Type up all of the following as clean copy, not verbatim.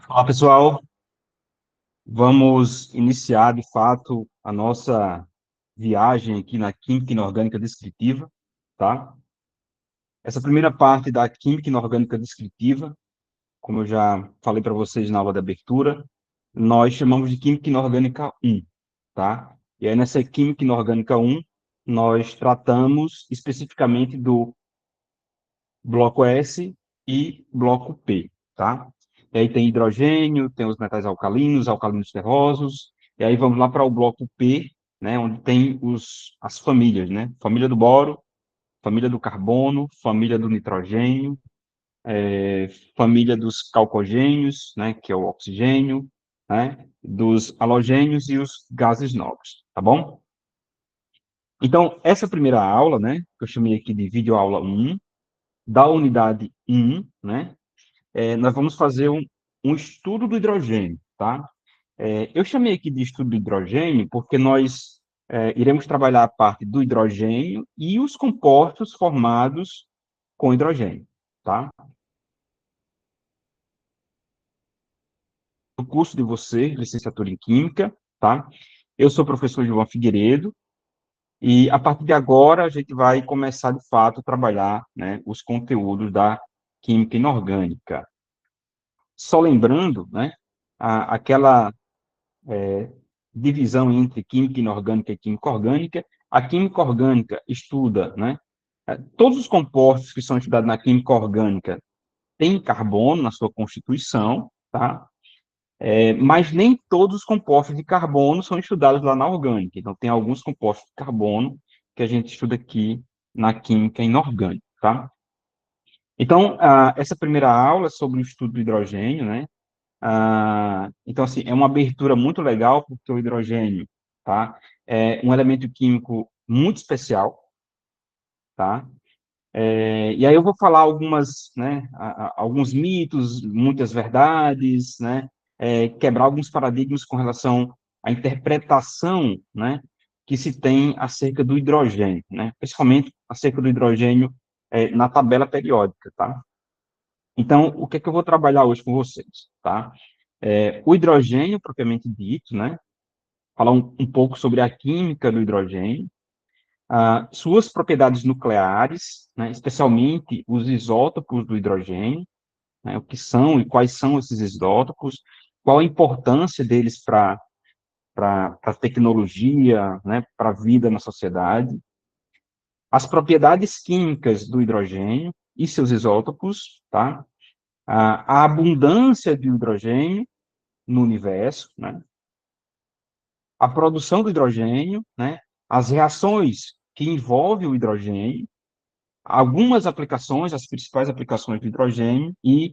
Olá, pessoal. Vamos iniciar, de fato, a nossa viagem aqui na Química Inorgânica Descritiva, tá? Essa primeira parte da Química Inorgânica Descritiva, como eu já falei para vocês na aula de abertura, nós chamamos de Química Inorgânica 1, tá? E aí, nessa Química Inorgânica 1, nós tratamos especificamente do bloco S e bloco P, tá? E aí tem hidrogênio, tem os metais alcalinos, alcalinos terrosos, e aí vamos lá para o bloco P, né, onde tem as famílias, né? Família do boro, família do carbono, família do nitrogênio, família dos calcogênios, né, que é o oxigênio, né, dos halogênios e os gases nobres, tá bom? Então, essa primeira aula, né, que eu chamei aqui de videoaula 1, da unidade 1, né, nós vamos fazer um estudo do hidrogênio, tá? Eu chamei aqui de estudo do hidrogênio porque nós iremos trabalhar a parte do hidrogênio e os compostos formados com hidrogênio, tá? O curso de você, licenciatura em Química, tá? Eu sou o professor João Figueiredo e a partir de agora a gente vai começar de fato a trabalhar, né, os conteúdos da Química Inorgânica. Só lembrando, né, aquela divisão entre química inorgânica e química orgânica. A química orgânica estuda, né, todos os compostos que são estudados na química orgânica têm carbono na sua constituição, tá? Mas nem todos os compostos de carbono são estudados lá na orgânica. Então, tem alguns compostos de carbono que a gente estuda aqui na química inorgânica, tá? Então, essa primeira aula é sobre o estudo do hidrogênio, né? Então, assim, é uma abertura muito legal, porque o hidrogênio, tá? É um elemento químico muito especial, tá? E aí eu vou falar algumas, né, alguns mitos, muitas verdades, né? Quebrar alguns paradigmas com relação à interpretação, né, que se tem acerca do hidrogênio, né? Principalmente acerca do hidrogênio na tabela periódica, tá? Então, o que é que eu vou trabalhar hoje com vocês, tá? O hidrogênio, propriamente dito, né? Falar um pouco sobre a química do hidrogênio, suas propriedades nucleares, né? Especialmente os isótopos do hidrogênio, né? O que são e quais são esses isótopos, qual a importância deles para a tecnologia, né? Para a vida na sociedade, as propriedades químicas do hidrogênio e seus isótopos, tá? A abundância de hidrogênio no universo, né? A produção do hidrogênio, né? As reações que envolvem o hidrogênio, algumas aplicações, as principais aplicações do hidrogênio e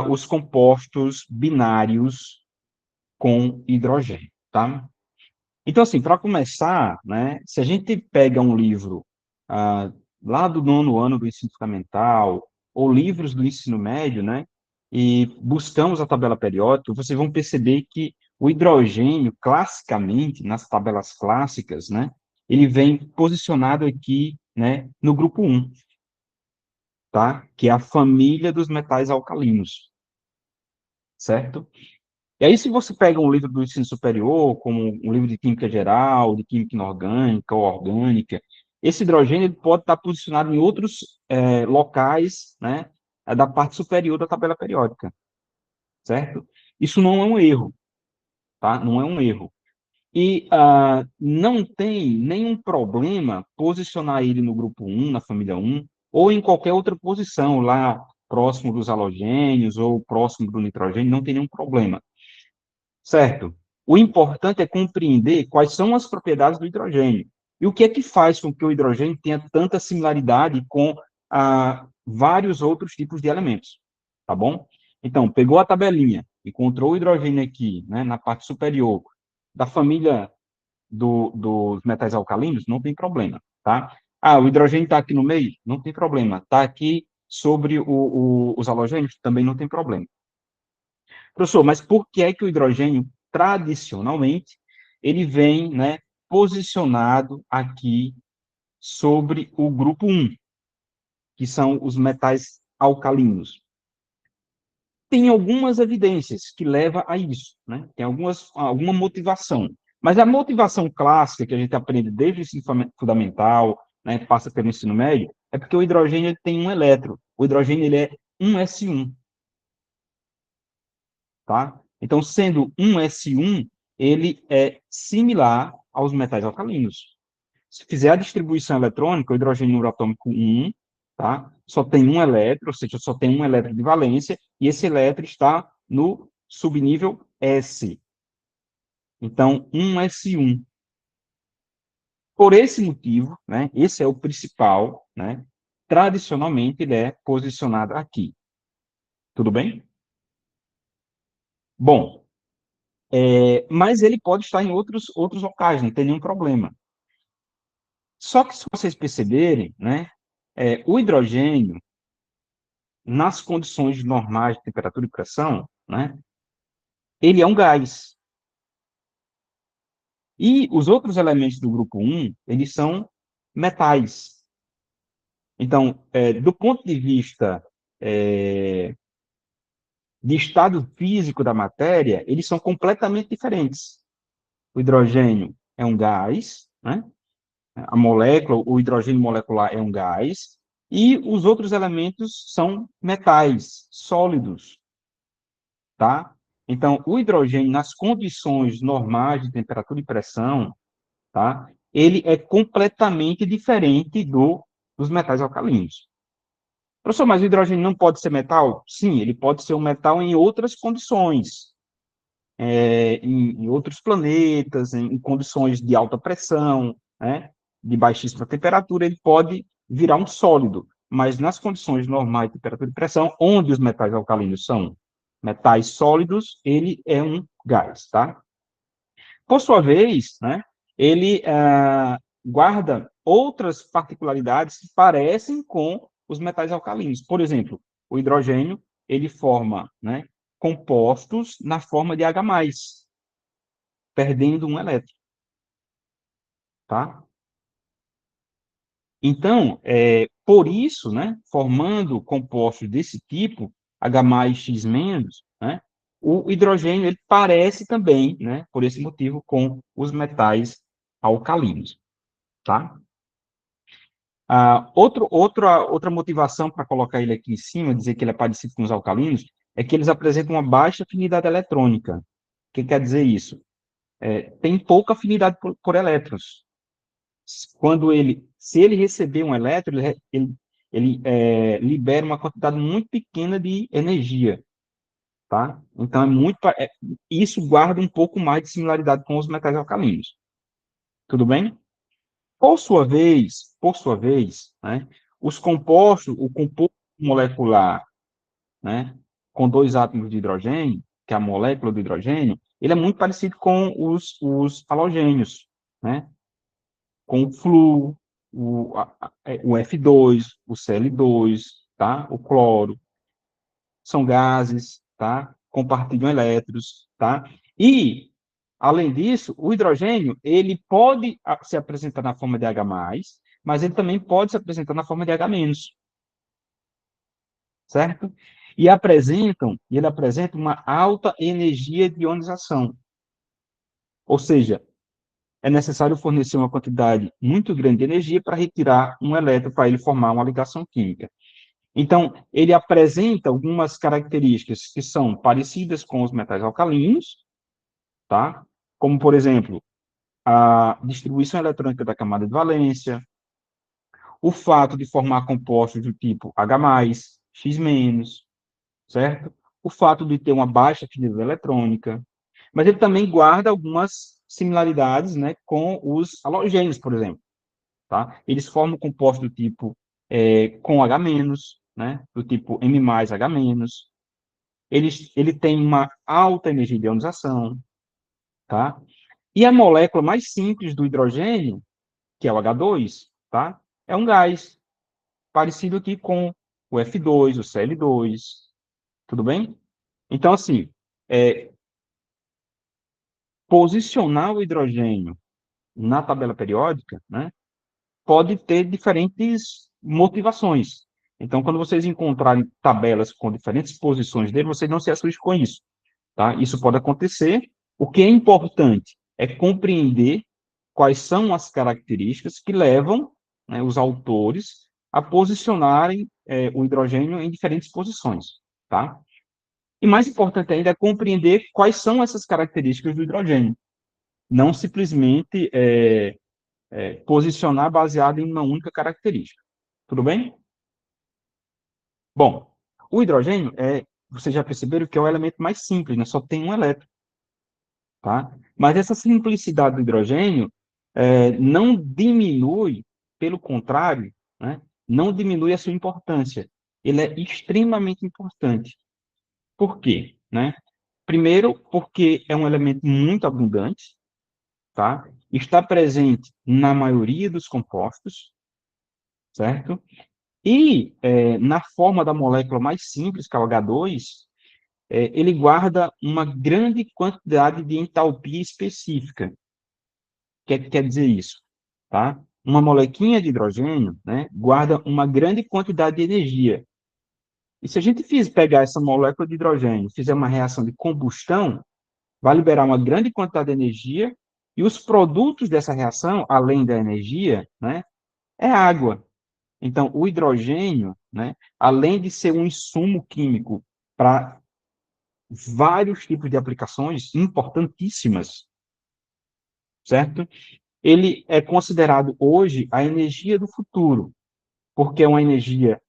os compostos binários com hidrogênio, tá? Então, assim, para começar, né, se a gente pega um livro ah, lá do nono ano do ensino fundamental, ou livros do ensino médio, né, e buscamos a tabela periódica, vocês vão perceber que o hidrogênio, classicamente, nas tabelas clássicas, né, ele vem posicionado aqui, né, no grupo um, tá? Que é a família dos metais alcalinos, certo? E aí, se você pega um livro do ensino superior, como um livro de química geral, de química inorgânica ou orgânica, esse hidrogênio ele pode estar posicionado em outros locais, né, da parte superior da tabela periódica, certo? Isso não é um erro, tá? Não é um erro. E não tem nenhum problema posicionar ele no grupo um, na família um, ou em qualquer outra posição, lá próximo dos halogênios ou próximo do nitrogênio, não tem nenhum problema. Certo? O importante é compreender quais são as propriedades do hidrogênio. E o que é que faz com que o hidrogênio tenha tanta similaridade com vários outros tipos de elementos. Tá bom? Então, pegou a tabelinha, encontrou o hidrogênio aqui, né, na parte superior, da família dos metais alcalinos, não tem problema, tá? O hidrogênio está aqui no meio? Não tem problema. Está aqui sobre os halogênios? Também não tem problema. Professor, mas por que é que o hidrogênio, tradicionalmente, ele vem, né, posicionado aqui sobre o grupo um, que são os metais alcalinos? tem algumas evidências que levam a isso, né? Tem alguma motivação. Mas a motivação clássica que a gente aprende desde o ensino fundamental, né, passa pelo ensino médio, é porque o hidrogênio ele tem um elétron. O hidrogênio ele é um S1, tá? Então, sendo um S1, ele é similar aos metais alcalinos. Se fizer a distribuição eletrônica, o hidrogênio número atômico 1, tá? Só tem um elétron, ou seja, só tem um elétron de valência, e esse elétron está no subnível S. Então, 1s1. Por esse motivo, né, esse é o principal, né, tradicionalmente ele é posicionado aqui. Tudo bem? Bom, mas ele pode estar em outros locais, não tem nenhum problema. Só que se vocês perceberem, né, o hidrogênio, nas condições normais de temperatura e pressão, né, ele é um gás. E os outros elementos do grupo 1, eles são metais. Então, do ponto de vista de estado físico da matéria, eles são completamente diferentes. O hidrogênio é um gás, né? A molécula, o hidrogênio molecular é um gás, e os outros elementos são metais, sólidos, tá? Então, o hidrogênio, nas condições normais de temperatura e pressão, tá? Ele é completamente diferente dos metais alcalinos. Professor, mas o hidrogênio não pode ser metal? Sim, ele pode ser um metal em outras condições, em outros planetas, em condições de alta pressão, né, de baixíssima temperatura, ele pode virar um sólido, mas nas condições normais de temperatura e pressão, onde os metais alcalinos são metais sólidos, ele é um gás, tá? Por sua vez, né, ele guarda outras particularidades que parecem com os metais alcalinos. Por exemplo, o hidrogênio, ele forma, né, compostos na forma de H+, perdendo um elétron, tá? Então, por isso, né, formando compostos desse tipo, H+, X-, né, o hidrogênio ele parece também, né, por esse motivo, com os metais alcalinos, tá? Outra motivação para colocar ele aqui em cima, dizer que ele é parecido com os alcalinos, é que eles apresentam uma baixa afinidade eletrônica. O que quer dizer isso? Tem pouca afinidade por elétrons. Se ele receber um elétron, ele libera uma quantidade muito pequena de energia, tá? Então, isso guarda um pouco mais de similaridade com os metais alcalinos. Tudo bem? Por sua vez, né, o composto molecular, né, com dois átomos de hidrogênio, que é a molécula do hidrogênio, ele é muito parecido com os halogênios, né? Com o flúor, o F2, o Cl2, tá? O cloro, são gases, tá? Compartilham elétrons, tá? E, além disso, o hidrogênio, ele pode se apresentar na forma de H+, mas ele também pode se apresentar na forma de H-, certo? Ele apresenta uma alta energia de ionização. Ou seja, é necessário fornecer uma quantidade muito grande de energia para retirar um elétron para ele formar uma ligação química. Então, ele apresenta algumas características que são parecidas com os metais alcalinos, tá? Como, por exemplo, a distribuição eletrônica da camada de valência, o fato de formar compostos do tipo H+, X-, certo? O fato de ter uma baixa afinidade eletrônica, mas ele também guarda algumas similaridades, né, com os halogênios, por exemplo, tá? Eles formam compostos do tipo com H-, né, do tipo M+H-. Ele tem uma alta energia de ionização, tá? E a molécula mais simples do hidrogênio, que é o H2, tá? É um gás, parecido aqui com o F2, o Cl2, tudo bem? Então, assim, posicionar o hidrogênio na tabela periódica, né, pode ter diferentes motivações. Então, quando vocês encontrarem tabelas com diferentes posições dele, vocês não se assustem com isso, tá? Isso pode acontecer. O que é importante é compreender quais são as características que levam, né, os autores a posicionarem o hidrogênio em diferentes posições, tá? E mais importante ainda é compreender quais são essas características do hidrogênio, não simplesmente posicionar baseado em uma única característica. Tudo bem? Bom, o hidrogênio vocês já perceberam que é o elemento mais simples, né? Só tem um elétron, tá? Mas essa simplicidade do hidrogênio não diminui, pelo contrário, né? Não diminui a sua importância. Ele é extremamente importante. Por quê, né? Primeiro, porque é um elemento muito abundante, tá? Está presente na maioria dos compostos, certo? E na forma da molécula mais simples, que é o H2, ele guarda uma grande quantidade de entalpia específica. O que quer dizer isso? Tá? Uma molequinha de hidrogênio, né, guarda uma grande quantidade de energia. E se a gente pegar essa molécula de hidrogênio, fizer uma reação de combustão, vai liberar uma grande quantidade de energia, e os produtos dessa reação, além da energia, né, é água. Então, o hidrogênio, né, além de ser um insumo químico para vários tipos de aplicações importantíssimas, certo? Ele é considerado hoje a energia do futuro, porque é uma energia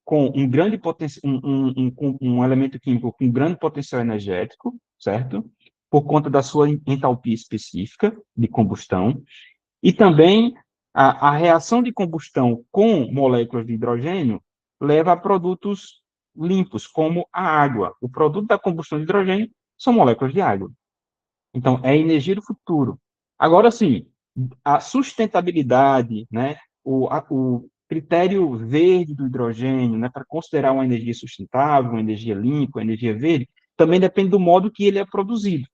com um grande potencial, um elemento químico com grande potencial energético, certo? Por conta da sua entalpia específica de combustão, e também a reação de combustão com moléculas de hidrogênio leva a produtos limpos, como a água. O produto da combustão de hidrogênio são moléculas de água. Então, é a energia do futuro. Agora, sim, a sustentabilidade, né, o critério verde do hidrogênio, né, para considerar uma energia sustentável, uma energia limpa, uma energia verde, também depende do modo que ele é produzido.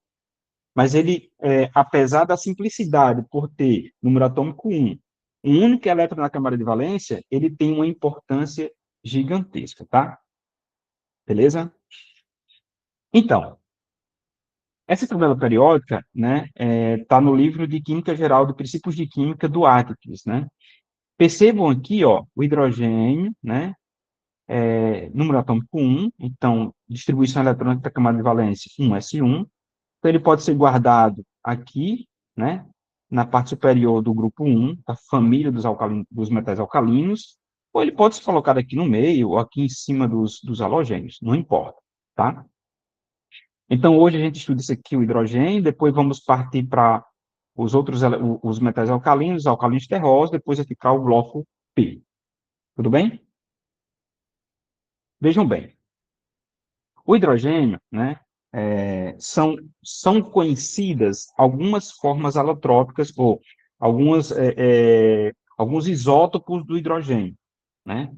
Mas ele, apesar da simplicidade, por ter número atômico um único elétron na camada de valência, ele tem uma importância gigantesca, tá? Beleza? Então, essa tabela periódica, né, está no livro de Química Geral de Princípios de Química do Atlas, né? Percebam aqui, ó, o hidrogênio, né, número atômico então, distribuição eletrônica da camada de valência 1s1. Então, ele pode ser guardado aqui, né, na parte superior do grupo 1, da família dos metais alcalinos, ou ele pode ser colocado aqui no meio, ou aqui em cima dos halogênios, não importa, tá? Então, hoje a gente estuda isso aqui, o hidrogênio, depois vamos partir para os metais alcalinos terrosos, depois vai ficar o bloco P. Tudo bem? Vejam bem, o hidrogênio, né, são conhecidas algumas formas alotrópicas, ou alguns isótopos do hidrogênio, né?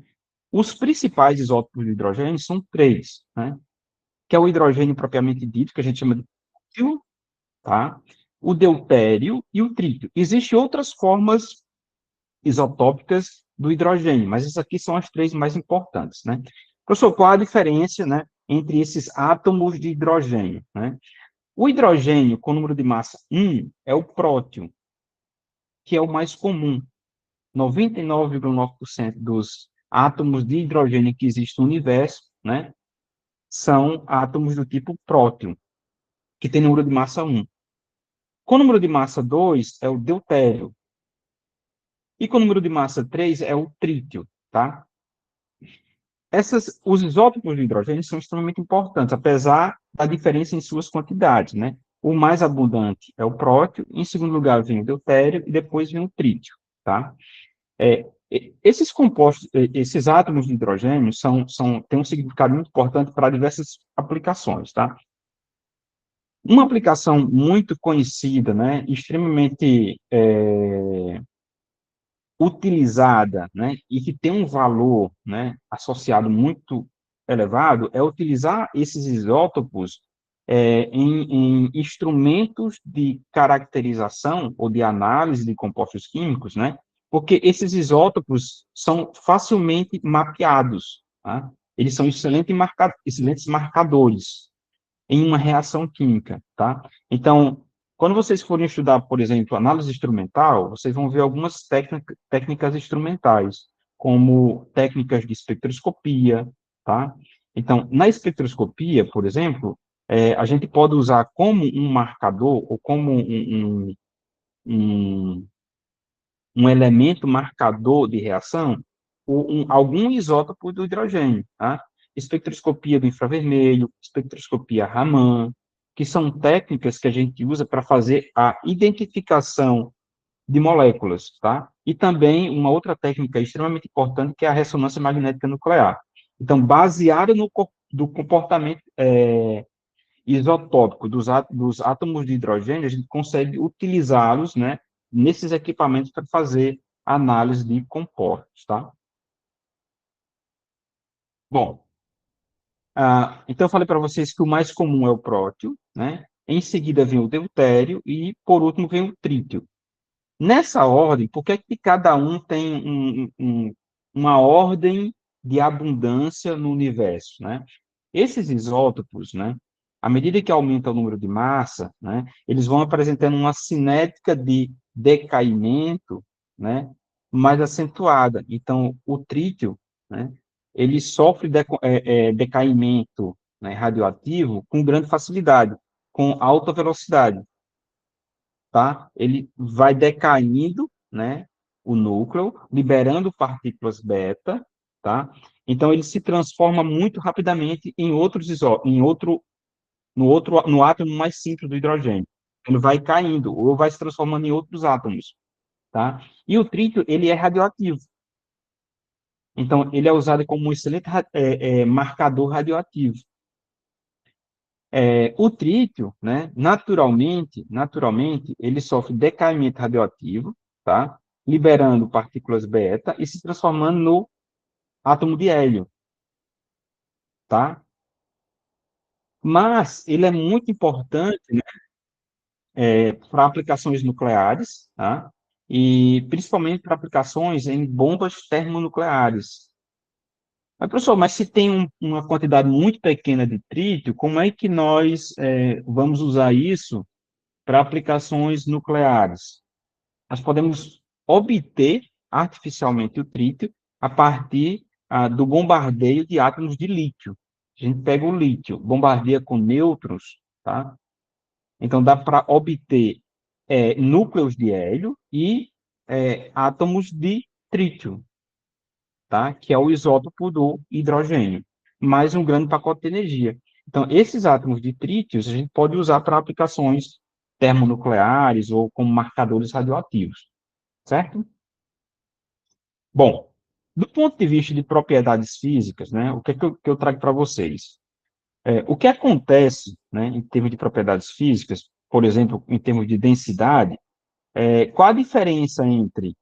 Os principais isótopos do hidrogênio são três, né? Que é o hidrogênio propriamente dito, que a gente chama de trítio, tá? O deutério e o trítio. Existem outras formas isotópicas do hidrogênio, mas essas aqui são as três mais importantes, né? Professor, qual a diferença, né, entre esses átomos de hidrogênio, né? O hidrogênio com número de massa 1 é o próton, que é o mais comum. 99,9% dos átomos de hidrogênio que existem no universo, né, são átomos do tipo próton, que tem número de massa 1. Com número de massa 2 é o deutério. E com número de massa 3 é o trítio, tá? Os isótopos de hidrogênio são extremamente importantes, apesar da diferença em suas quantidades, né? O mais abundante é o prótio, em segundo lugar vem o deutério e depois vem o trítio, tá? Esses compostos, esses átomos de hidrogênio têm um significado muito importante para diversas aplicações, tá? Uma aplicação muito conhecida, né, extremamente utilizada, né, e que tem um valor, né, associado muito elevado, é utilizar esses isótopos em instrumentos de caracterização ou de análise de compostos químicos, né, porque esses isótopos são facilmente mapeados, tá? Eles são excelentes marcadores em uma reação química, tá? Então, quando vocês forem estudar, por exemplo, análise instrumental, vocês vão ver algumas técnicas instrumentais, como técnicas de espectroscopia, tá? Então, na espectroscopia, por exemplo, a gente pode usar como um marcador ou como um, um elemento marcador de reação, algum isótopo do hidrogênio, tá? Espectroscopia do infravermelho, espectroscopia Raman, que são técnicas que a gente usa para fazer a identificação de moléculas, tá? E também uma outra técnica extremamente importante, que é a ressonância magnética nuclear. Então, baseado no do comportamento isotópico dos átomos de hidrogênio, a gente consegue utilizá-los, né, nesses equipamentos para fazer análise de compostos, tá? Bom, então eu falei para vocês que o mais comum é o prótio, né? Em seguida vem o deutério e, por último, vem o trítio. Nessa ordem, por que que cada um tem uma ordem de abundância no universo, né? Esses isótopos, né, à medida que aumenta o número de massa, né, eles vão apresentando uma cinética de decaimento, né, mais acentuada. Então, o trítio, né, ele sofre decaimento, né, radioativo com grande facilidade, com alta velocidade, tá? Ele vai decaindo, né, o núcleo, liberando partículas beta, tá? Então ele se transforma muito rapidamente em no átomo mais simples do hidrogênio. Ele vai caindo ou vai se transformando em outros átomos, tá? E o trítio, ele é radioativo. Então ele é usado como um excelente marcador radioativo. O trítio, né, naturalmente, ele sofre decaimento radioativo, tá? Liberando partículas beta e se transformando no átomo de hélio, tá? Mas ele é muito importante, né, para aplicações nucleares, tá? E principalmente para aplicações em bombas termonucleares. Mas, professor, mas se tem uma quantidade muito pequena de trítio, como é que nós vamos usar isso para aplicações nucleares? Nós podemos obter artificialmente o trítio a partir do bombardeio de átomos de lítio. A gente pega o lítio, bombardeia com nêutrons, tá? Então dá para obter núcleos de hélio e átomos de trítio, tá? Que é o isótopo do hidrogênio, mais um grande pacote de energia. Então, esses átomos de trítio a gente pode usar para aplicações termonucleares ou como marcadores radioativos, certo? Bom, do ponto de vista de propriedades físicas, né, o que, é que eu trago para vocês? O que acontece, né, em termos de propriedades físicas, por exemplo, em termos de densidade, qual a diferença entre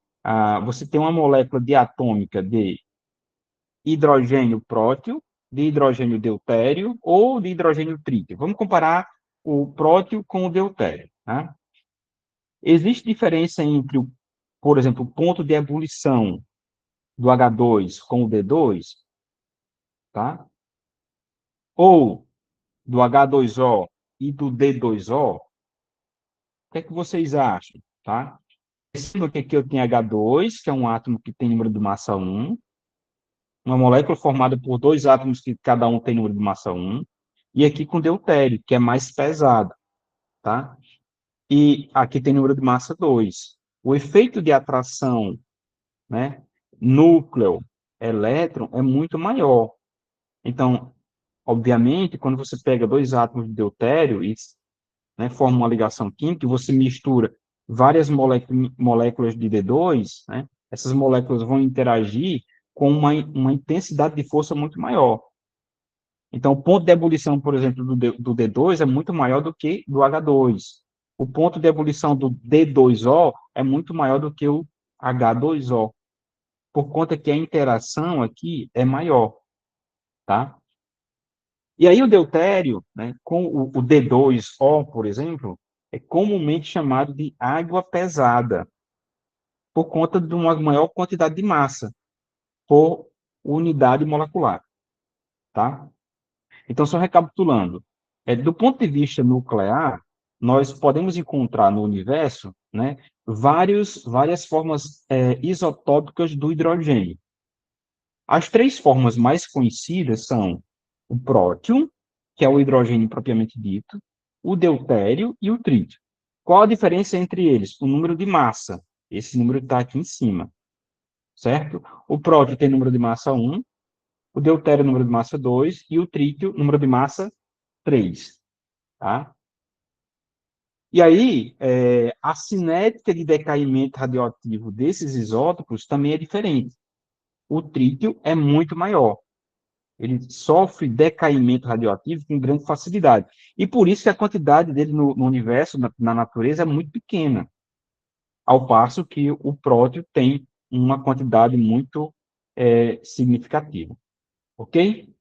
você ter uma molécula diatômica de hidrogênio prótio, de hidrogênio deutério ou de hidrogênio trítio? Vamos comparar o prótio com o deutério, tá? Existe diferença entre, por exemplo, o ponto de ebulição do H2 com o D2, tá? Ou do H2O e do D2O, o que é que vocês acham, tá? Perceba que aqui eu tenho H2, que é um átomo que tem número de massa 1, uma molécula formada por dois átomos que cada um tem número de massa 1, e aqui com deutério, que é mais pesado, tá? E aqui tem número de massa 2. O efeito de atração, né, núcleo, elétron, é muito maior. Então, obviamente, quando você pega dois átomos de deutério e, né, forma uma ligação química, e você mistura várias moléculas de D2, né, essas moléculas vão interagir com uma intensidade de força muito maior. Então, o ponto de ebulição, por exemplo, do D2 é muito maior do que do H2. O ponto de ebulição do D2O é muito maior do que o H2O, por conta que a interação aqui é maior, tá? E aí o deutério, né, com o D2O, por exemplo, é comumente chamado de água pesada. por conta de uma maior quantidade de massa por unidade molecular, tá? Então, só recapitulando, do ponto de vista nuclear, nós podemos encontrar no universo, né, várias formas isotópicas do hidrogênio. As três formas mais conhecidas são o próton, que é o hidrogênio propriamente dito, o deutério e o trítio. Qual a diferença entre eles? O número de massa. Esse número está aqui em cima, certo? O próton tem número de massa 1, o deutério número de massa 2 e o trítio número de massa 3, tá? E aí, a cinética de decaimento radioativo desses isótopos também é diferente. O trítio é muito maior. Ele sofre decaimento radioativo com grande facilidade. E por isso que a quantidade dele no universo, na natureza, é muito pequena. Ao passo que o próton tem uma quantidade muito significativa. Ok?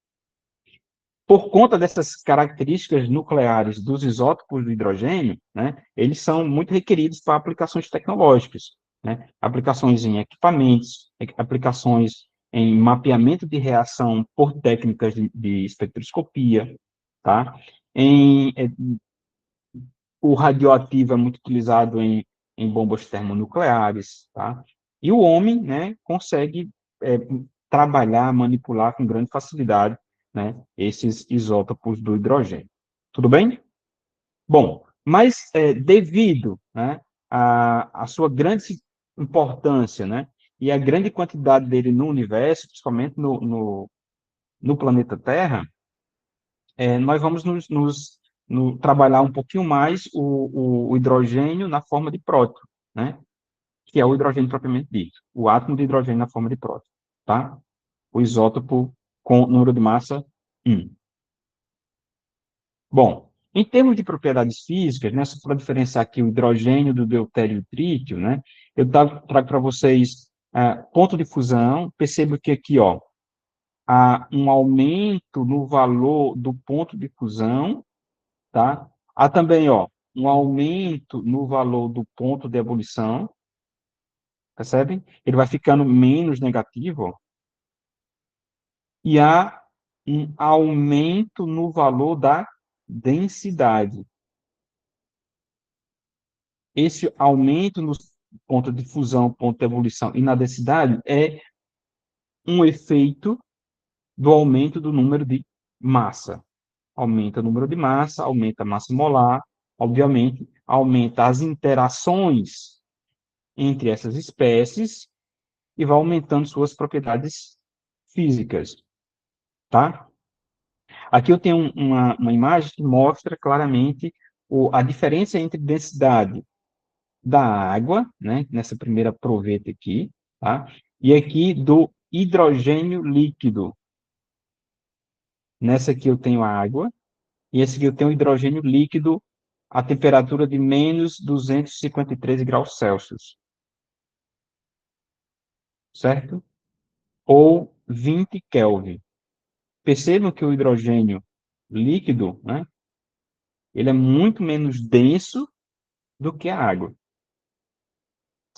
Por conta dessas características nucleares dos isótopos do hidrogênio, né, eles são muito requeridos para aplicações tecnológicas, né, aplicações em equipamentos, aplicações em mapeamento de reação por técnicas de espectroscopia, tá? O radioativo é muito utilizado em bombas termonucleares, tá? E o homem, né, consegue é, trabalhar, manipular com grande facilidade, né, esses isótopos do hidrogênio. Tudo bem? Bom, mas devido, né, à sua grande importância, né, e a grande quantidade dele no universo, principalmente no planeta Terra, nós vamos trabalhar um pouquinho mais o hidrogênio na forma de próton, né? Que é o hidrogênio propriamente dito, o átomo de hidrogênio na forma de próton, tá? O isótopo com número de massa 1. Bom, em termos de propriedades físicas, né, só para diferenciar aqui o hidrogênio do deutério e do trítio, né, eu trago para vocês ponto de fusão, perceba que aqui, ó, há um aumento no valor do ponto de fusão, tá? Há também, ó, um aumento no valor do ponto de ebulição, percebem? Ele vai ficando menos negativo, ó, e há um aumento no valor da densidade. Esse aumento no ponto de fusão, ponto de ebulição e na densidade é um efeito do aumento do número de massa. Aumenta o número de massa, aumenta a massa molar, obviamente, aumenta as interações entre essas espécies e vai aumentando suas propriedades físicas, tá? Aqui eu tenho uma imagem que mostra claramente a diferença entre densidade da água, né, nessa primeira proveta aqui, tá? E aqui do hidrogênio líquido. Nessa aqui eu tenho a água, e esse aqui eu tenho hidrogênio líquido a temperatura de menos 253 graus Celsius, certo? Ou 20 Kelvin. Percebam que o hidrogênio líquido, né, ele é muito menos denso do que a água,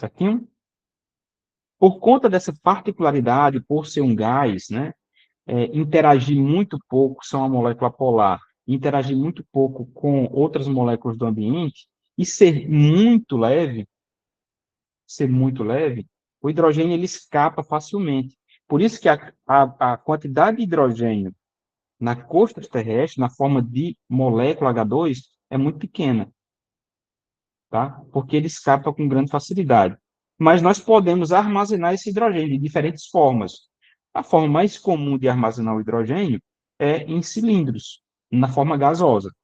certinho? Por conta dessa particularidade, por ser um gás, né, interagir muito pouco, são uma molécula polar, interagir muito pouco com outras moléculas do ambiente e ser muito leve, o hidrogênio ele escapa facilmente. Por isso que a quantidade de hidrogênio na crosta terrestre, na forma de molécula H2, é muito pequena, tá? Porque ele escapa com grande facilidade. Mas nós podemos armazenar esse hidrogênio de diferentes formas. A forma mais comum de armazenar o hidrogênio é em cilindros, na forma gasosa.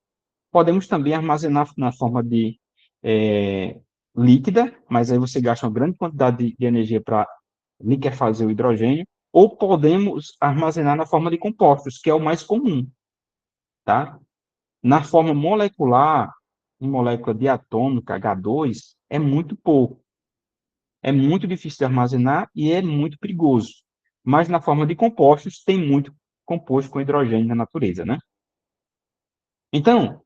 Podemos também armazenar na forma de líquida, mas aí você gasta uma grande quantidade de energia para liquefazer o hidrogênio, ou podemos armazenar na forma de compostos, que é o mais comum, tá? Na forma molecular, em molécula diatômica, H2, é muito pouco. É muito difícil de armazenar e é muito perigoso. Mas na forma de compostos, tem muito composto com hidrogênio na natureza, né? Então,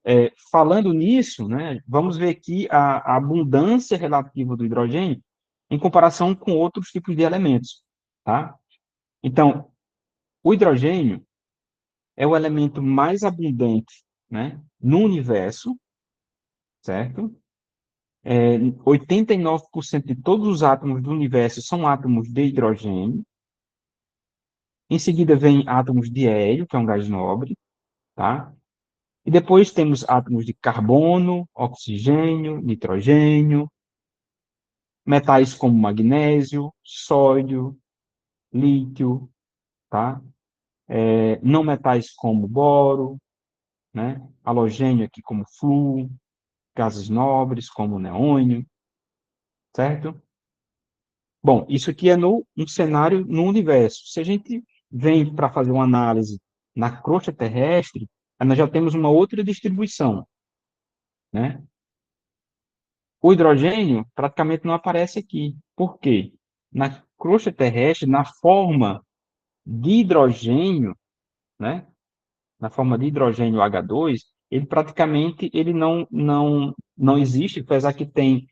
falando nisso, né, vamos ver aqui a abundância relativa do hidrogênio em comparação com outros tipos de elementos, tá? Então, o hidrogênio é o elemento mais abundante, né, no universo, certo? 89% de todos os átomos do universo são átomos de hidrogênio. Em seguida vem átomos de hélio, que é um gás nobre, tá? E depois temos átomos de carbono, oxigênio, nitrogênio, metais como magnésio, sódio, lítio, tá? Não metais como boro, né? Halogênio aqui como flúor, gases nobres como neônio, certo? Bom, isso aqui é um cenário no universo. Se a gente vem para fazer uma análise na crosta terrestre, nós já temos uma outra distribuição, né? O hidrogênio praticamente não aparece aqui. Por quê? Na crosta terrestre, na forma de hidrogênio, né? Na forma de hidrogênio H2, ele praticamente ele não existe, apesar que tem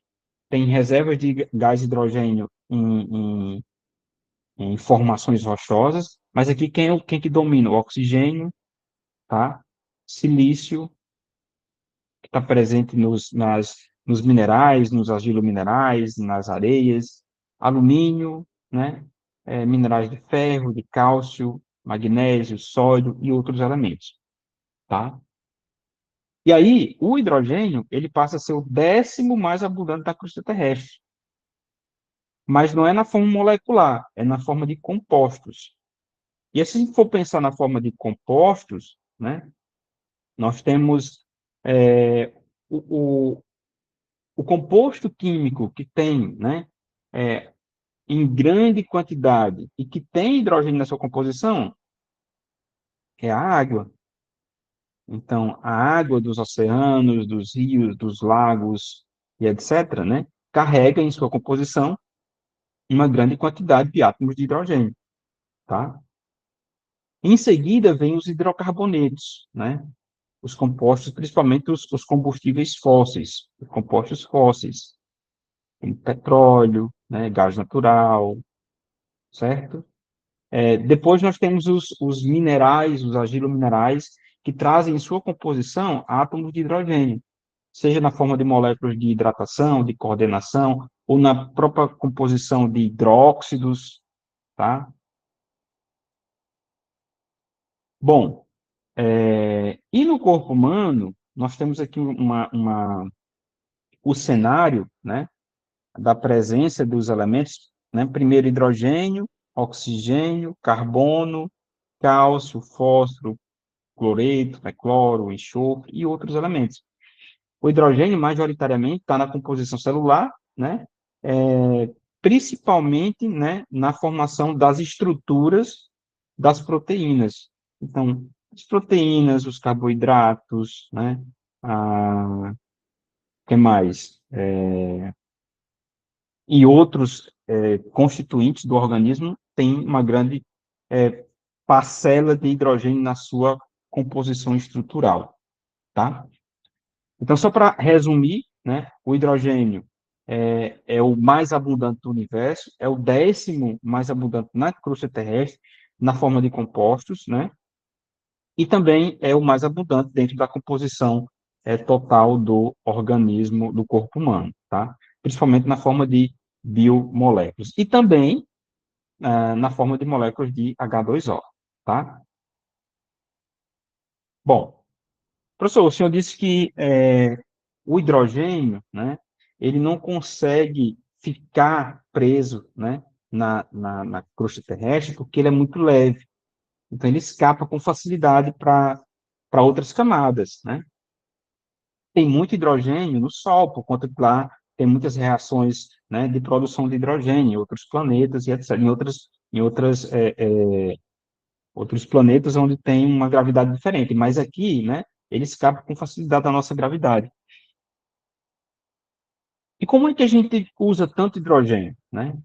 reservas de gás hidrogênio em formações rochosas, mas aqui quem que domina? O oxigênio, tá? Silício, que está presente nos minerais, nos argilominerais, nas areias, alumínio, né? Minerais de ferro, de cálcio, magnésio, sódio e outros elementos, tá? E aí, o hidrogênio, ele passa a ser o 10º mais abundante da crosta terrestre, mas não é na forma molecular, é na forma de compostos. E se a gente for pensar na forma de compostos, né, nós temos é, o, o, o composto químico que tem, né, é, em grande quantidade e que tem hidrogênio na sua composição é a água. Então, a água dos oceanos, dos rios, dos lagos e etc., né, carrega em sua composição uma grande quantidade de átomos de hidrogênio, tá? Em seguida, vem os hidrocarbonetos, né? Os compostos, principalmente os combustíveis fósseis, os compostos fósseis, tem petróleo, né, gás natural, certo? Depois nós temos os minerais, os argilominerais, que trazem em sua composição átomos de hidrogênio, seja na forma de moléculas de hidratação, de coordenação, ou na própria composição de hidróxidos, tá? Bom, e no corpo humano, nós temos aqui o cenário, né, da presença dos elementos, né, primeiro hidrogênio, oxigênio, carbono, cálcio, fósforo, cloreto, né, cloro, enxofre e outros elementos. O hidrogênio, majoritariamente, está na composição celular, né, principalmente, né, na formação das estruturas das proteínas. Então, as proteínas, os carboidratos, né, que mais? E outros constituintes do organismo têm uma grande é, parcela de hidrogênio na sua composição estrutural, tá? Então, só para resumir, né, o hidrogênio é o mais abundante do universo, é o 10º mais abundante na crosta terrestre, na forma de compostos, né? E também é o mais abundante dentro da composição total do organismo, do corpo humano, tá? Principalmente na forma de biomoléculas. E também na forma de moléculas de H2O, tá? Bom, professor, o senhor disse que o hidrogênio, né, ele não consegue ficar preso, né, na crosta terrestre porque ele é muito leve. Então, ele escapa com facilidade para outras camadas, né? Tem muito hidrogênio no Sol, por conta que lá tem muitas reações, né, de produção de hidrogênio em outros planetas e etc., outros planetas onde tem uma gravidade diferente. Mas aqui, né, ele escapa com facilidade da nossa gravidade. E como é que a gente usa tanto hidrogênio, né?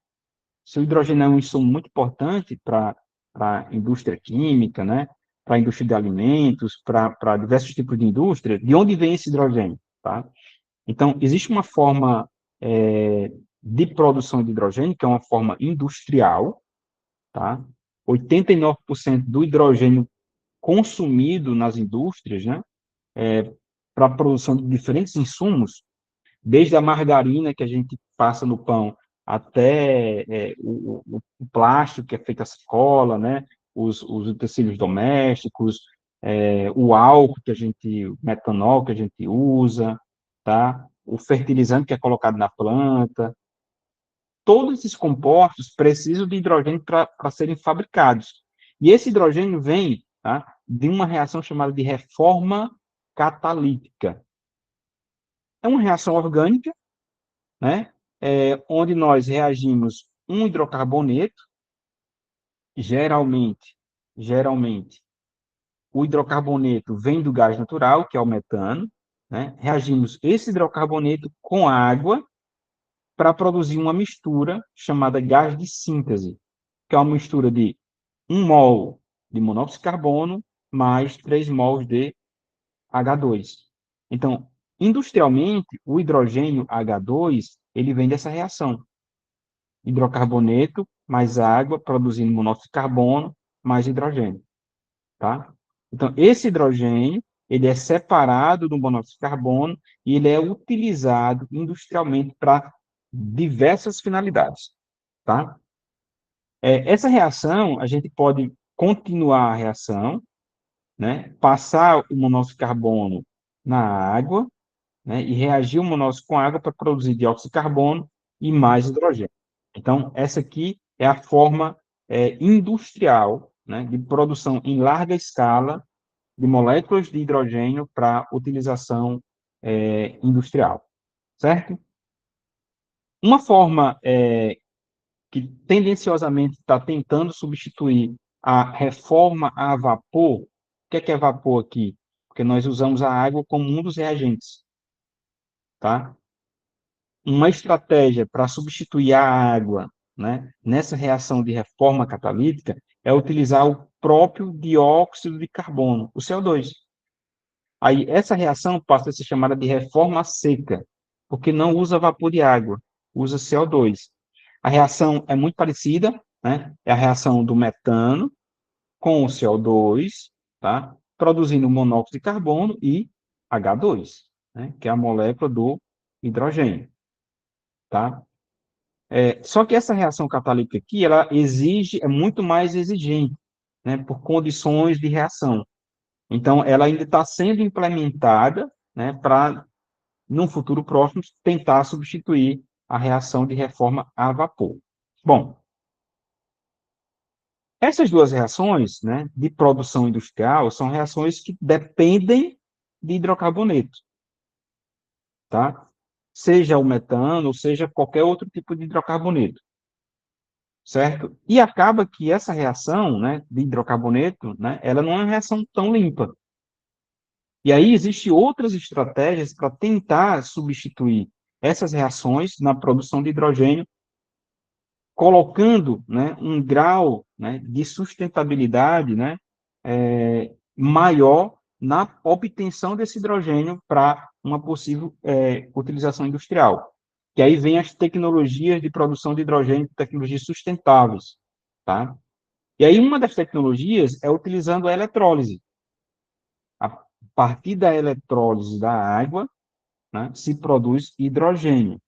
Se o hidrogênio é um insumo muito importante para a indústria química, né? Para a indústria de alimentos, para diversos tipos de indústria, de onde vem esse hidrogênio, tá? Então, existe uma forma de produção de hidrogênio, que é uma forma industrial, tá? 89% do hidrogênio consumido nas indústrias, né, para a produção de diferentes insumos, desde a margarina que a gente passa no pão até o plástico que é feito a sacola, né, os utensílios domésticos, o álcool que a gente, o metanol que a gente usa, tá? O fertilizante que é colocado na planta, todos esses compostos precisam de hidrogênio para serem fabricados. E esse hidrogênio vem, tá, de uma reação chamada de reforma catalítica. É uma reação orgânica, né, onde nós reagimos um hidrocarboneto, geralmente, o hidrocarboneto vem do gás natural, que é o metano, né, reagimos esse hidrocarboneto com água para produzir uma mistura chamada gás de síntese, que é uma mistura de 1 mol de monóxido de carbono mais 3 mols de H2. Então, industrialmente, o hidrogênio H2, ele vem dessa reação. Hidrocarboneto mais água, produzindo monóxido de carbono mais hidrogênio, tá? Então, esse hidrogênio, ele é separado do monóxido de carbono e ele é utilizado industrialmente para diversas finalidades, tá? Essa reação, a gente pode continuar a reação, né, passar o monóxido de carbono na água, né, e reagir o monóxido com água para produzir dióxido de carbono e mais hidrogênio. Então, essa aqui é a forma industrial, né, de produção em larga escala de moléculas de hidrogênio para utilização industrial, certo? Uma forma que tendenciosamente está tentando substituir a reforma a vapor. O que é vapor aqui? Porque nós usamos a água como um dos reagentes, tá? Uma estratégia para substituir a água, né, nessa reação de reforma catalítica é utilizar o próprio dióxido de carbono, o CO2. Aí essa reação passa a ser chamada de reforma seca, porque não usa vapor de água, usa CO2. A reação é muito parecida, né? É a reação do metano com o CO2, tá? Produzindo monóxido de carbono e H2, né? Que é a molécula do hidrogênio, tá? Só que essa reação catalítica aqui, ela é muito mais exigente, né? Por condições de reação. Então, ela ainda está sendo implementada, né? Para, num futuro próximo, tentar substituir a reação de reforma a vapor. Bom, essas duas reações, né, de produção industrial, são reações que dependem de hidrocarboneto, tá? Seja o metano, ou seja qualquer outro tipo de hidrocarboneto, certo? E acaba que essa reação, né, de hidrocarboneto, né, ela não é uma reação tão limpa. E aí existem outras estratégias para tentar substituir essas reações na produção de hidrogênio, colocando, né, um grau, né, de sustentabilidade, né, maior na obtenção desse hidrogênio para uma possível utilização industrial. Que aí vem as tecnologias de produção de hidrogênio, tecnologias sustentáveis, tá? E aí uma das tecnologias é utilizando a eletrólise. A partir da eletrólise da água, né, se produz hidrogênio.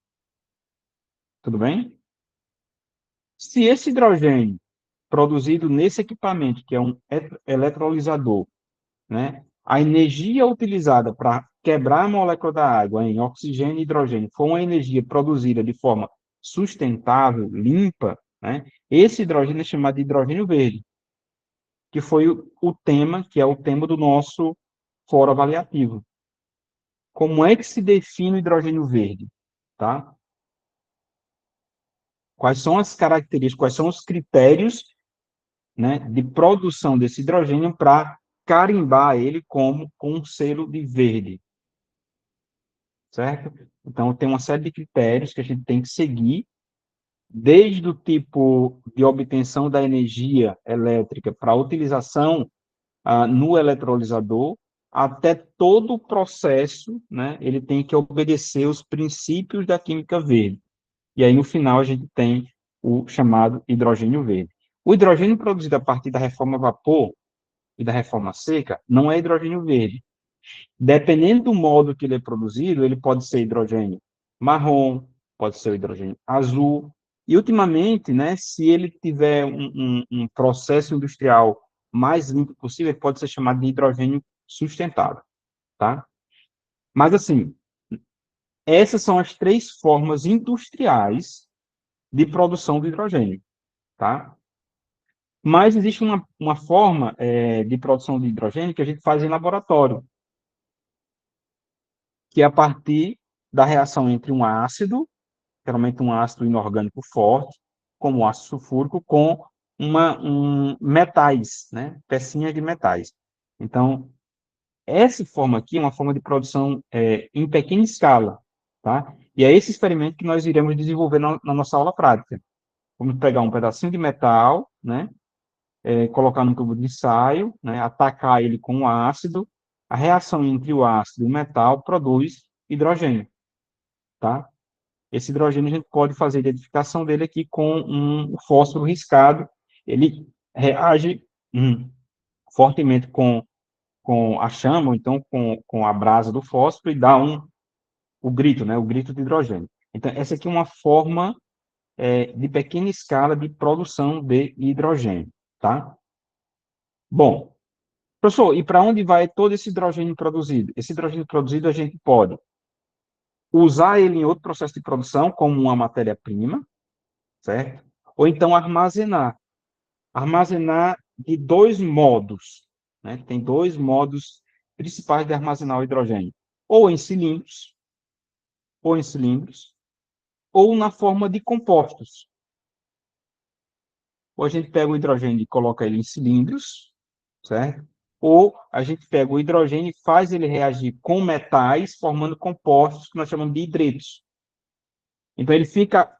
Tudo bem? Se esse hidrogênio produzido nesse equipamento, que é um eletrolisador, né, a energia utilizada para quebrar a molécula da água em oxigênio e hidrogênio for uma energia produzida de forma sustentável, limpa, né, esse hidrogênio é chamado de hidrogênio verde, que foi o tema, que é o tema do nosso fórum avaliativo. Como é que se define o hidrogênio verde? Tá? Quais são as características, quais são os critérios, né, de produção desse hidrogênio para carimbar ele como com um selo de verde, certo? Então, tem uma série de critérios que a gente tem que seguir, desde o tipo de obtenção da energia elétrica para utilização no eletrolisador, até todo o processo, né, ele tem que obedecer os princípios da química verde. e aí no final a gente tem o chamado hidrogênio verde. O hidrogênio produzido a partir da reforma a vapor e da reforma seca não é hidrogênio verde. Dependendo do modo que ele é produzido, ele pode ser hidrogênio marrom, pode ser o hidrogênio azul, e ultimamente, né, se ele tiver um processo industrial mais limpo possível, ele pode ser chamado de hidrogênio sustentável, tá? Mas, assim, essas são as três formas industriais de produção de hidrogênio, tá? Mas existe uma forma de produção de hidrogênio que a gente faz em laboratório, que é a partir da reação entre um ácido, geralmente um ácido inorgânico forte, como o ácido sulfúrico, com metais, né? Pecinhas de metais. Então, essa forma aqui é uma forma de produção em pequena escala, tá? E é esse experimento que nós iremos desenvolver na nossa aula prática. Vamos pegar um pedacinho de metal, né? Colocar num tubo de ensaio, né? Atacar ele com o ácido. A reação entre o ácido e o metal produz hidrogênio, tá? Esse hidrogênio a gente pode fazer a identificação dele aqui com um fósforo riscado. Ele reage fortemente com a chama, ou então com a brasa do fósforo, e dá o grito, né? O grito de hidrogênio. Então, essa aqui é uma forma de pequena escala de produção de hidrogênio, tá? Bom, professor, e para onde vai todo esse hidrogênio produzido? Esse hidrogênio produzido a gente pode usar ele em outro processo de produção, como uma matéria-prima, certo? Ou então armazenar. Armazenar de dois modos, né? Tem dois modos principais de armazenar o hidrogênio. Ou em cilindros, ou em cilindros, ou na forma de compostos. Ou a gente pega o hidrogênio e coloca ele em cilindros, certo? Ou a gente pega o hidrogênio e faz ele reagir com metais, formando compostos que nós chamamos de hidretos. Então, ele fica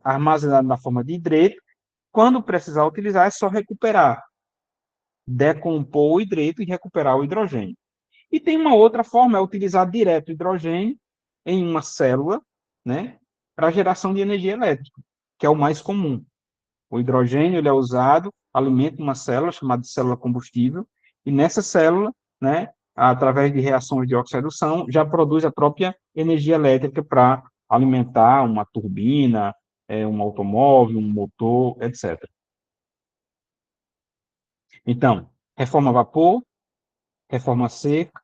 armazenado na forma de hidreto. Quando precisar utilizar, é só recuperar, decompor o hidreto e recuperar o hidrogênio. E tem uma outra forma, é utilizar direto o hidrogênio em uma célula, né, para geração de energia elétrica, que é o mais comum. O hidrogênio ele é usado, alimenta uma célula chamada de célula combustível, e nessa célula, né, através de reações de oxidação, já produz a própria energia elétrica para alimentar uma turbina, um automóvel, um motor, etc. Então, reforma a vapor, reforma seca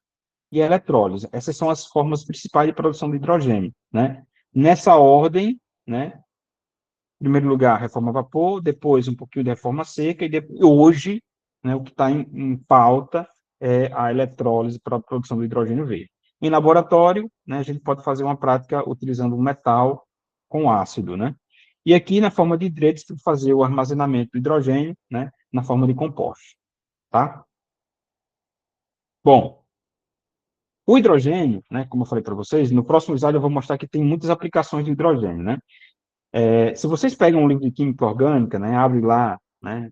e eletrólise. Essas são as formas principais de produção de hidrogênio, né? Nessa ordem, né? Em primeiro lugar, reforma a vapor, depois um pouquinho de reforma seca, e hoje, né, o que está em pauta é a eletrólise para a produção do hidrogênio verde. Em laboratório, né, a gente pode fazer uma prática utilizando um metal com ácido, né? E aqui, na forma de hidretos, fazer o armazenamento do hidrogênio, né, na forma de composto, tá? Bom, o hidrogênio, né, como eu falei para vocês, no próximo slide eu vou mostrar que tem muitas aplicações de hidrogênio, né? Se vocês pegam um livro de química orgânica, né, abre lá, né,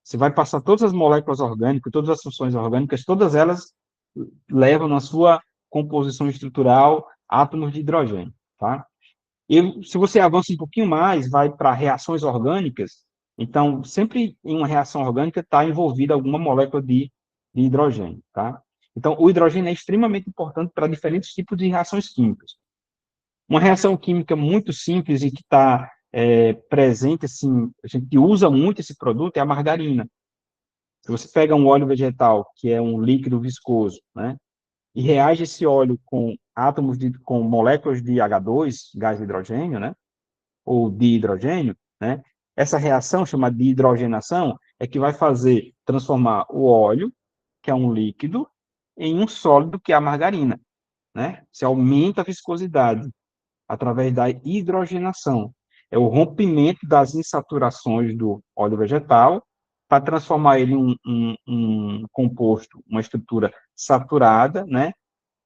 você vai passar todas as moléculas orgânicas, todas as funções orgânicas, todas elas levam na sua composição estrutural átomos de hidrogênio, tá? E se você avança um pouquinho mais, vai para reações orgânicas, então, sempre em uma reação orgânica está envolvida alguma molécula de hidrogênio, tá? Então, o hidrogênio é extremamente importante para diferentes tipos de reações químicas. Uma reação química muito simples e que está presente, assim, a gente usa muito esse produto, é a margarina. Se você pega um óleo vegetal, que é um líquido viscoso, né, e reage esse óleo com com moléculas de H2, gás de hidrogênio, né, ou de hidrogênio, né, essa reação, chamada de hidrogenação, é que vai fazer transformar o óleo, que é um líquido, em um sólido, que é a margarina, né? Você aumenta a viscosidade através da hidrogenação. É o rompimento das insaturações do óleo vegetal para transformar ele em um composto, uma estrutura saturada, né,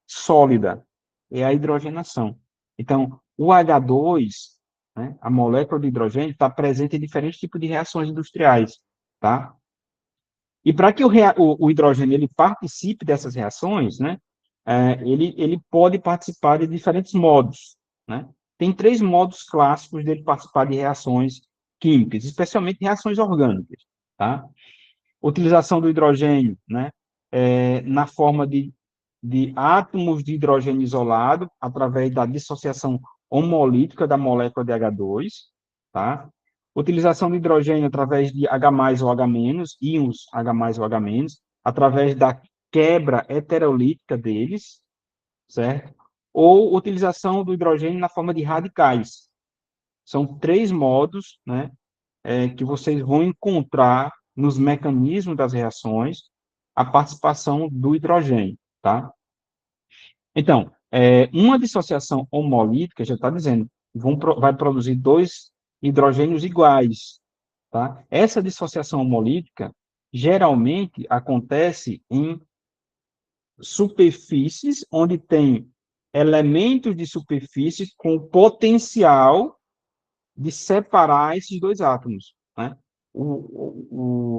sólida. É a hidrogenação. Então, o H2, né, a molécula de hidrogênio, está presente em diferentes tipos de reações industriais, tá? E para que o hidrogênio ele participe dessas reações, né, ele pode participar de diferentes modos, né? tem 3 modos clássicos dele participar de reações químicas, especialmente reações orgânicas, tá? Utilização do hidrogênio, né, na forma de átomos de hidrogênio isolado, através da dissociação homolítica da molécula de H2, tá? Utilização do hidrogênio através de H+, ou H-, íons H+, ou H-, através da quebra heterolítica deles, certo? Ou utilização do hidrogênio na forma de radicais. São 3 modos, né, que vocês vão encontrar nos mecanismos das reações a participação do hidrogênio, tá? Então, uma dissociação homolítica, já está dizendo, vai produzir 2 hidrogênios iguais, tá? Essa dissociação homolítica geralmente acontece em superfícies onde tem elementos de superfície com potencial de separar esses 2 átomos, né?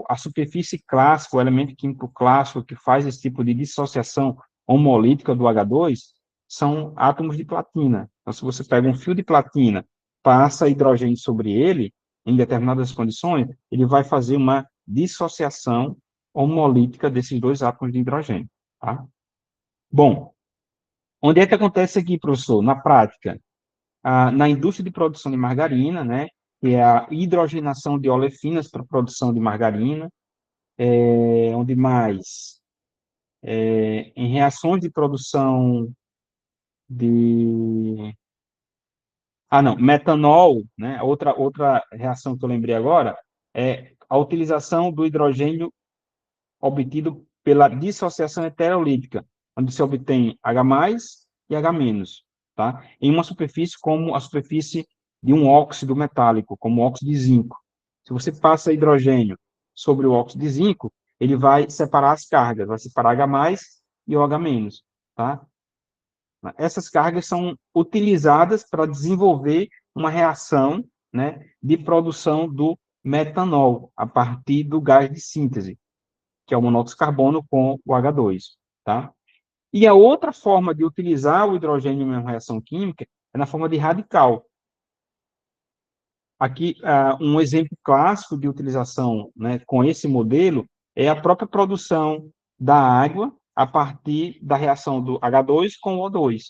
A superfície clássica, o elemento químico clássico que faz esse tipo de dissociação homolítica do H2 são átomos de platina. Então, se você pega um fio de platina, passa hidrogênio sobre ele, em determinadas condições, ele vai fazer uma dissociação homolítica desses 2 átomos de hidrogênio, tá? Bom, onde é que acontece aqui, professor? Na prática, na indústria de produção de margarina, né, que é a hidrogenação de olefinas para a produção de margarina, onde mais? Em reações de produção de... não, metanol, né, outra reação que eu lembrei agora, é a utilização do hidrogênio obtido pela dissociação heterolítica, onde se obtém H+ e H-, tá? Em uma superfície como a superfície de um óxido metálico, como o óxido de zinco. Se você passa hidrogênio sobre o óxido de zinco, ele vai separar as cargas, vai separar H+ e o H-, tá? Essas cargas são utilizadas para desenvolver uma reação, né, de produção do metanol, a partir do gás de síntese, que é o monóxido de carbono com o H2, tá? E a outra forma de utilizar o hidrogênio em uma reação química é na forma de radical. Aqui, um exemplo clássico de utilização, né, com esse modelo é a própria produção da água a partir da reação do H2 com o O2.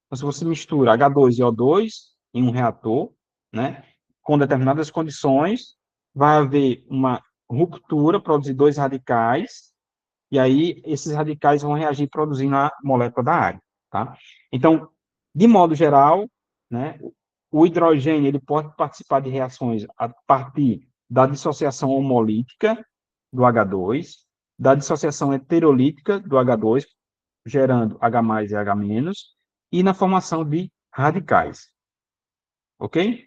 Então, se você mistura H2 e O2 em um reator, né, com determinadas condições, vai haver uma ruptura, produzir 2 radicais, e aí esses radicais vão reagir produzindo a molécula da água, tá? Então, de modo geral, né, o hidrogênio ele pode participar de reações a partir da dissociação homolítica do H2, da dissociação heterolítica do H2, gerando H+ e H-, e na formação de radicais. Ok?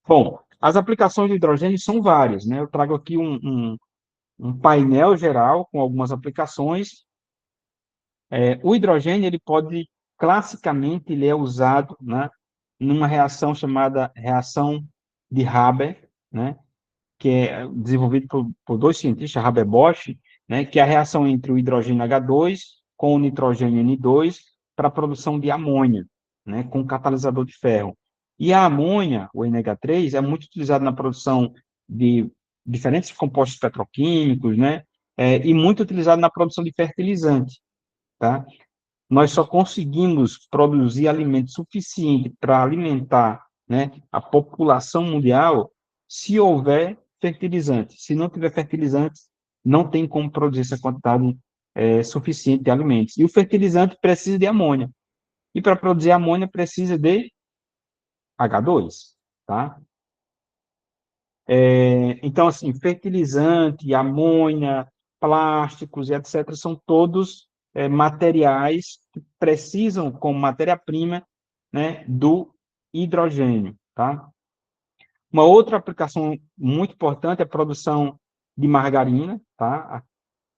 Bom, as aplicações do hidrogênio são várias, né? Eu trago aqui um painel geral com algumas aplicações. O hidrogênio, ele pode, classicamente, ele é usado, né, numa reação chamada reação de Haber, né, que é desenvolvido por 2 cientistas, Haber e Bosch, né, que é a reação entre o hidrogênio H2 com o nitrogênio N2 para a produção de amônia, né, com catalisador de ferro. E a amônia, o NH3, é muito utilizado na produção de diferentes compostos petroquímicos, né, e muito utilizado na produção de fertilizante, tá? Nós só conseguimos produzir alimento suficiente para alimentar, né, a população mundial se houver fertilizante. Se não tiver fertilizante, não tem como produzir essa quantidade suficiente de alimentos. E o fertilizante precisa de amônia. E para produzir amônia precisa de H2, tá? Então, assim, fertilizante, amônia, plásticos e etc., são todos materiais que precisam, como matéria-prima, né, do hidrogênio, tá? Uma outra aplicação muito importante é a produção de margarina, tá? A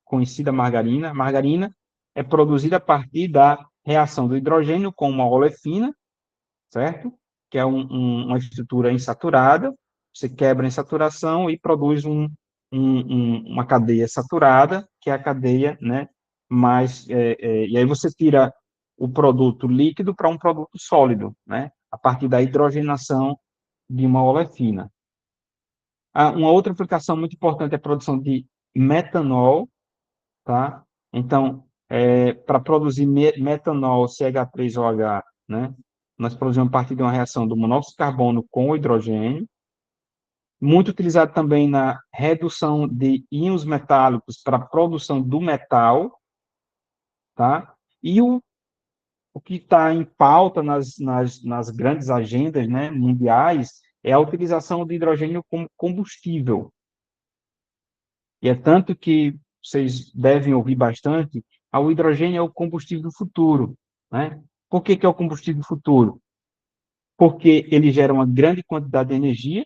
conhecida margarina. Margarina é produzida a partir da reação do hidrogênio com uma olefina, certo? Que é uma estrutura insaturada, você quebra a insaturação e produz uma cadeia saturada, que é a cadeia, né, mais, e aí você tira o produto líquido para um produto sólido, né? A partir da hidrogenação de uma olefina. Uma outra aplicação muito importante é a produção de metanol, tá? Então, para produzir metanol CH3OH, né? Nós produzimos a partir de uma reação do monóxido de carbono com o hidrogênio, muito utilizado também na redução de íons metálicos para a produção do metal, tá? E o que está em pauta nas grandes agendas, né, mundiais é a utilização do hidrogênio como combustível. E é tanto que vocês devem ouvir bastante, o hidrogênio é o combustível do futuro, né? Por que é o combustível do futuro? Porque ele gera uma grande quantidade de energia,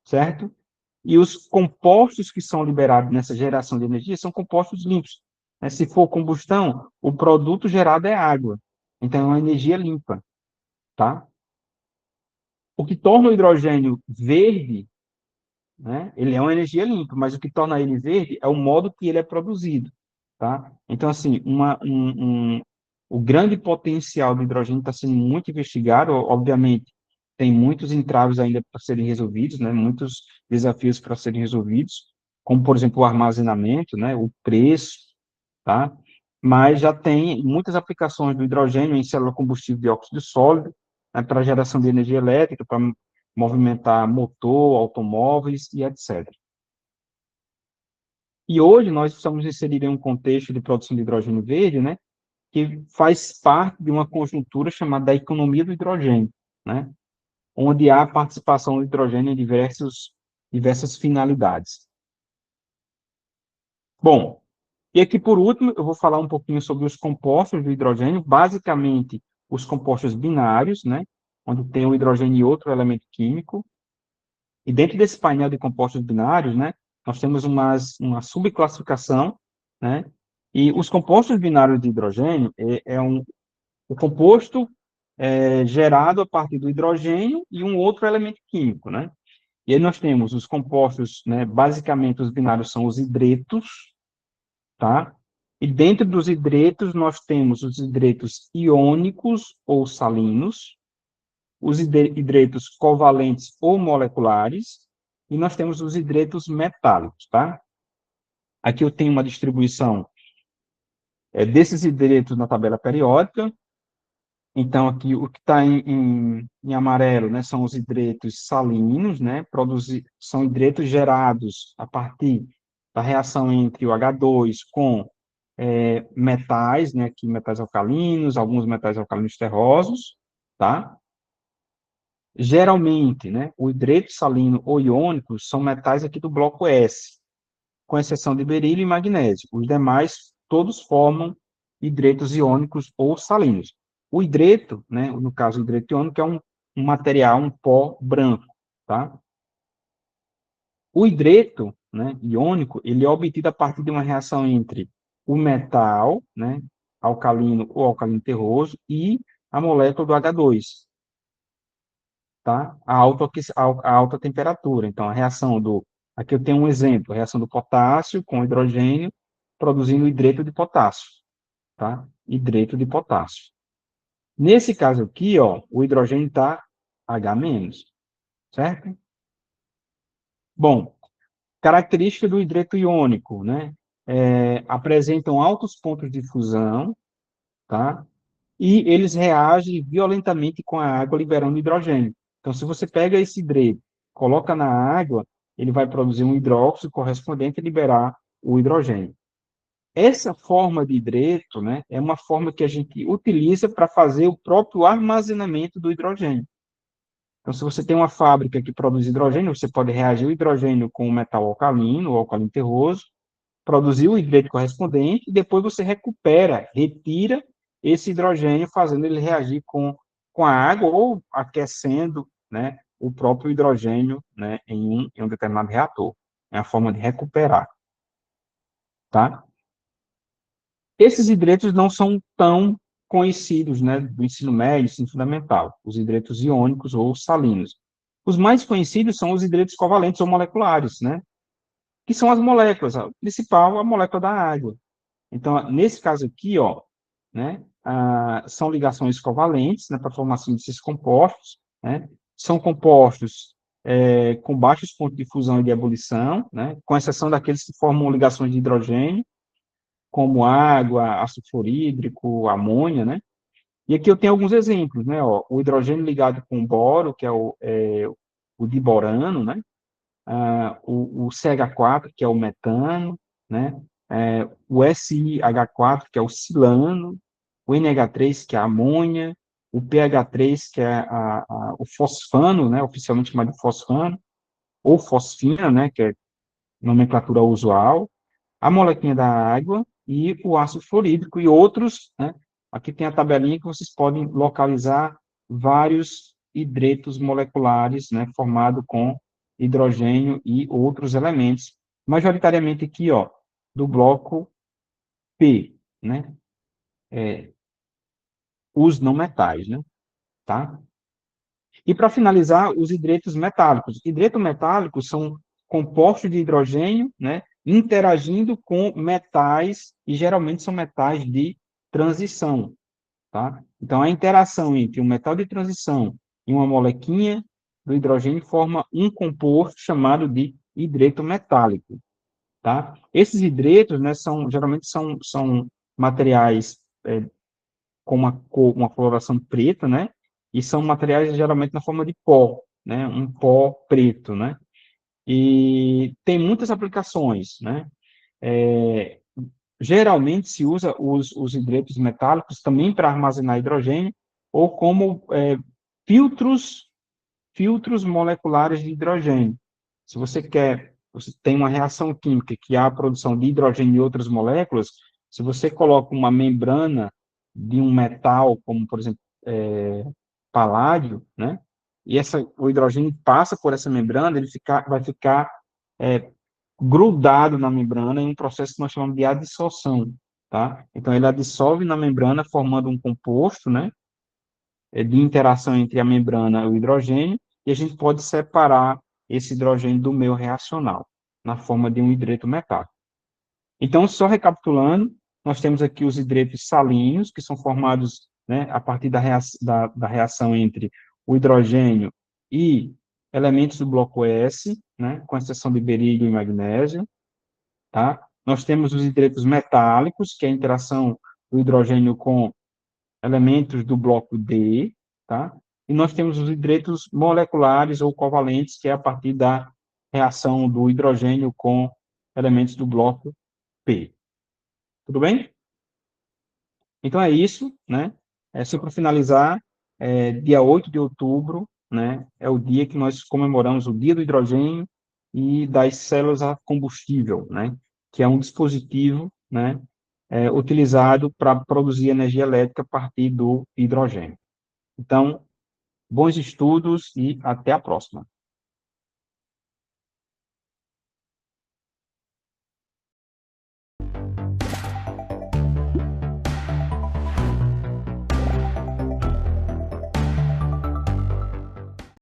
certo? E os compostos que são liberados nessa geração de energia são compostos limpos, né? Se for combustão, o produto gerado é água. Então, é uma energia limpa, tá? O que torna o hidrogênio verde, né? Ele é uma energia limpa, mas o que torna ele verde é o modo que ele é produzido, tá? Então, assim, o grande potencial do hidrogênio está sendo muito investigado, obviamente, tem muitos entraves ainda para serem resolvidos, né? Muitos desafios para serem resolvidos, como, por exemplo, o armazenamento, né? O preço, tá? Mas já tem muitas aplicações do hidrogênio em célula combustível de óxido sólido, né, para geração de energia elétrica, para movimentar motor, automóveis e etc. E hoje nós estamos inseridos em um contexto de produção de hidrogênio verde, né, que faz parte de uma conjuntura chamada da economia do hidrogênio, né, onde há participação do hidrogênio em diversas finalidades. Bom, e aqui, por último, eu vou falar um pouquinho sobre os compostos do hidrogênio, basicamente os compostos binários, né, onde tem o hidrogênio e outro elemento químico. E dentro desse painel de compostos binários, né, nós temos uma subclassificação, né, e os compostos binários de hidrogênio o composto gerado a partir do hidrogênio e um outro elemento químico, né. E aí nós temos os compostos, né, basicamente os binários são os hidretos, tá? E dentro dos hidretos, nós temos os hidretos iônicos ou salinos, os hidretos covalentes ou moleculares, e nós temos os hidretos metálicos, tá? Aqui eu tenho uma distribuição desses hidretos na tabela periódica. Então, aqui o que está em amarelo, né, são os hidretos salinos, né, são hidretos gerados a partir da reação entre o H2 com metais, né, aqui metais alcalinos, alguns metais alcalinos terrosos, tá? Geralmente, né, o hidreto salino ou iônico são metais aqui do bloco S, com exceção de berílio e magnésio. Os demais, todos formam hidretos iônicos ou salinos. O hidreto, né, no caso, o hidreto iônico é um material, um pó branco, tá? O hidreto, né, iônico, ele é obtido a partir de uma reação entre o metal, né, alcalino ou alcalino terroso, e a molécula do H2, tá? A alta temperatura. Então, a reação aqui eu tenho um exemplo, a reação do potássio com hidrogênio, produzindo hidreto de potássio, tá? Hidreto de potássio. Nesse caso aqui, ó, o hidrogênio está H-, certo? Bom, característica do hidreto iônico, né? Apresentam altos pontos de fusão, tá? E eles reagem violentamente com a água, liberando hidrogênio. Então, se você pega esse hidreto, coloca na água, ele vai produzir um hidróxido correspondente e liberar o hidrogênio. Essa forma de hidreto, né, é uma forma que a gente utiliza para fazer o próprio armazenamento do hidrogênio. Então, se você tem uma fábrica que produz hidrogênio, você pode reagir o hidrogênio com o metal alcalino ou alcalino terroso, produzir o hidreto correspondente e depois você retira esse hidrogênio, fazendo ele reagir com a água ou aquecendo, né, o próprio hidrogênio, né, em um determinado reator. É a forma de recuperar, tá? Esses hidretos não são tão conhecidos, né, do ensino médio, ensino fundamental, os hidretos iônicos ou salinos. Os mais conhecidos são os hidretos covalentes ou moleculares, né, que são as moléculas, a principal, a molécula da água. Então, nesse caso aqui, ó, né, são ligações covalentes, né, para a formação desses compostos, né? São compostos com baixos pontos de fusão e de ebulição, né, com exceção daqueles que formam ligações de hidrogênio, como água, ácido fluorídrico, amônia, né? E aqui eu tenho alguns exemplos, né? Ó, o hidrogênio ligado com boro, que é o diborano, né? O CH4, que é o metano, né? O SiH4, que é o silano, o NH3, que é a amônia, o pH3, que é o fosfano, né? Oficialmente chamado de fosfano, ou fosfina, né? Que é nomenclatura usual, a molequinha da água e o ácido fluorídrico e outros, né? Aqui tem a tabelinha que vocês podem localizar vários hidretos moleculares, né, formado com hidrogênio e outros elementos, majoritariamente aqui, ó, do bloco P, né, os não metais, né, tá? E para finalizar, os hidretos metálicos. Hidretos metálicos são compostos de hidrogênio, né, interagindo com metais, e geralmente são metais de transição, tá? Então, a interação entre um metal de transição e uma molequinha do hidrogênio forma um composto chamado de hidreto metálico, tá? Esses hidretos, né, geralmente são materiais com uma coloração preta, né? E são materiais geralmente na forma de pó, né? Um pó preto, né? E tem muitas aplicações, né? É, geralmente se usa os hidretos metálicos também para armazenar hidrogênio ou como filtros, filtros moleculares de hidrogênio. Se você tem uma reação química que há a produção de hidrogênio e outras moléculas, se você coloca uma membrana de um metal, como, por exemplo, paládio, né? E o hidrogênio passa por essa membrana, vai ficar é, grudado na membrana em um processo que nós chamamos de adsorção, tá? Então, ele adsorve na membrana, formando um composto, né? De interação entre a membrana e o hidrogênio, e a gente pode separar esse hidrogênio do meio reacional, na forma de um hidreto metálico. Então, só recapitulando, nós temos aqui os hidretos salinos, que são formados, né, a partir da reação entre o hidrogênio e elementos do bloco S, né, com exceção de berílio e magnésio, tá? Nós temos os hidretos metálicos, que é a interação do hidrogênio com elementos do bloco D, tá? E nós temos os hidretos moleculares ou covalentes, que é a partir da reação do hidrogênio com elementos do bloco P. Tudo bem? Então é isso, né? Só para finalizar, dia 8 de outubro, né, é o dia que nós comemoramos o Dia do Hidrogênio e das células a combustível, né? Que é um dispositivo, né, utilizado para produzir energia elétrica a partir do hidrogênio. Então, bons estudos e até a próxima.